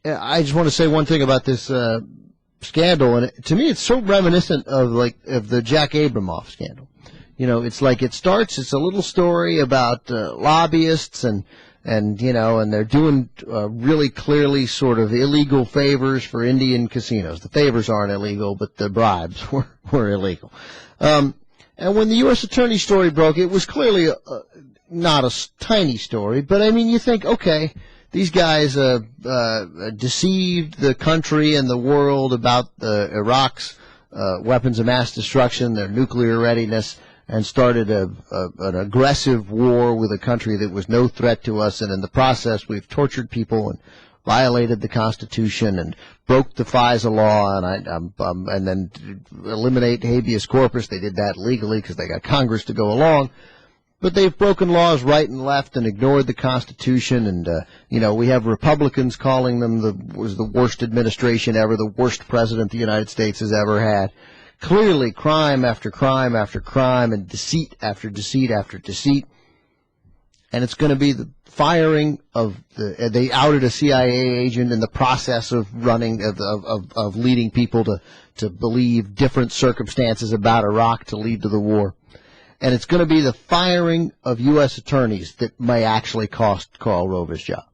I just want to say one thing about this scandal, and to me, it's so reminiscent of the Jack Abramoff scandal. It's like it starts. It's a little story about lobbyists and they're doing really clearly sort of illegal favors for Indian casinos. The favors aren't illegal, but the bribes were illegal. And when the U.S. Attorney story broke, it was clearly not a tiny story, but I mean, you think, okay, these guys deceived the country and the world about Iraq's weapons of mass destruction, their nuclear readiness, and started an aggressive war with a country that was no threat to us, and in the process we've tortured people and violated the Constitution and broke the FISA law, and then eliminate habeas corpus. They did that legally because they got Congress to go along. But they've broken laws right and left and ignored the Constitution, and we have Republicans calling them was the worst administration ever, the worst president the United States has ever had. Clearly, crime after crime after crime, and deceit after deceit after deceit. And it's going to be the firing of they outed a CIA agent in the process of leading people to believe different circumstances about Iraq to lead to the war. And it's going to be the firing of U.S. attorneys that may actually cost Karl Rove his job.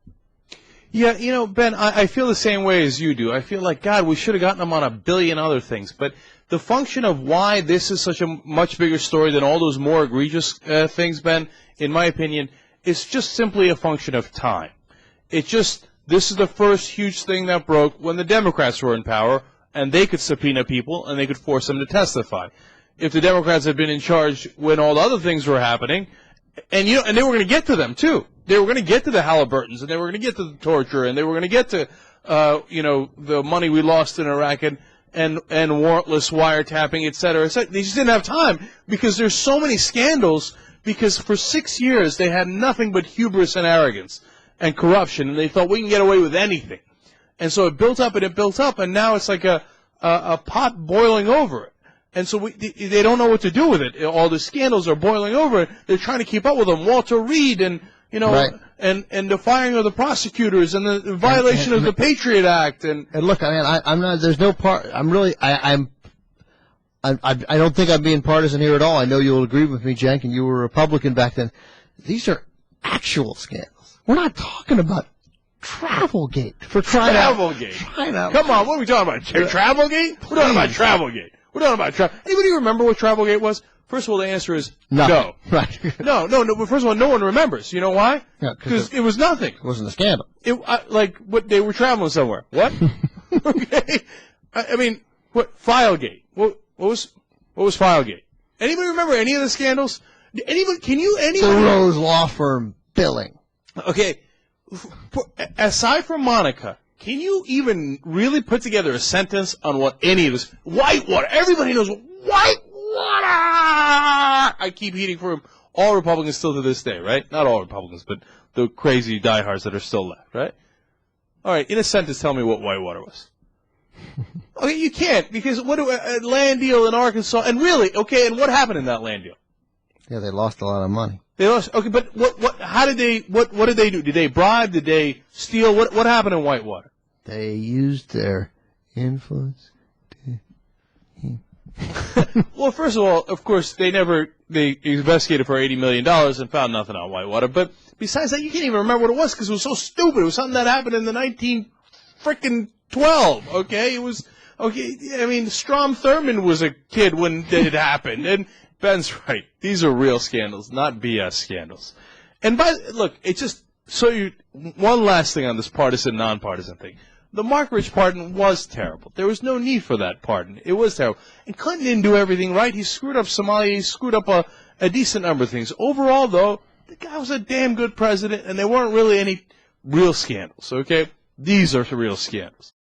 Yeah, Ben, I feel the same way as you do. I feel like, God, we should have gotten him on a billion other things. But the function of why this is such a much bigger story than all those more egregious things, Ben, in my opinion, is just simply a function of time. This is the first huge thing that broke when the Democrats were in power, and they could subpoena people, and they could force them to testify. If the Democrats had been in charge when all the other things were happening, and they were going to get to them, too. They were going to get to the Halliburtons, and they were going to get to the torture, and they were going to get to, the money we lost in Iraq, and warrantless wiretapping, et cetera, et cetera. They just didn't have time because there's so many scandals, because for 6 years they had nothing but hubris and arrogance and corruption, and they thought we can get away with anything. And so it built up, and now it's like a pot boiling over. And so they don't know what to do with it. All the scandals are boiling over. They're trying to keep up with them. Walter Reed and right. and the firing of the prosecutors and the violation of the Patriot Act and look, I mean, I'm not. There's no part. I'm really. I don't think I'm being partisan here at all. I know you'll agree with me, Cenk, and you were a Republican back then. These are actual scandals. We're not talking about Travelgate for crying out. Come on, what are we talking about? Travelgate? We're talking about Travelgate. We're talking about Travelgate. Anybody remember what Travelgate was? First of all, the answer is no. Right. No. But first of all, no one remembers. You know why? Because it was nothing. It wasn't a scandal. They were traveling somewhere. What? Okay. I mean, what? Filegate. What was Filegate? Anybody remember any of the scandals? Anybody? The Rose Law Firm billing. Okay. Aside from Monica, can you even really put together a sentence on what any of this? Whitewater. Everybody knows Whitewater. I keep hearing from all Republicans still to this day, right? Not all Republicans, but the crazy diehards that are still left, right? All right, in a sentence, tell me what Whitewater was. Okay, you can't, because a land deal in Arkansas, and really, okay, and what happened in that land deal? Yeah, they lost a lot of money. They lost. Okay, but what did they do? Did they bribe? Did they steal? What happened in Whitewater? They used their influence to... Well, first of all, of course, they investigated for $80 million and found nothing on Whitewater. But besides that, you can't even remember what it was because it was so stupid. It was something that happened in the 1912. Okay, it was okay. I mean, Strom Thurmond was a kid when it happened, and Ben's right. These are real scandals, not BS scandals. And look, it's just one last thing on this partisan, nonpartisan thing. The Mark Rich pardon was terrible. There was no need for that pardon. It was terrible. And Clinton didn't do everything right. He screwed up Somalia. He screwed up a decent number of things. Overall, though, the guy was a damn good president, and there weren't really any real scandals, okay? These are real scandals.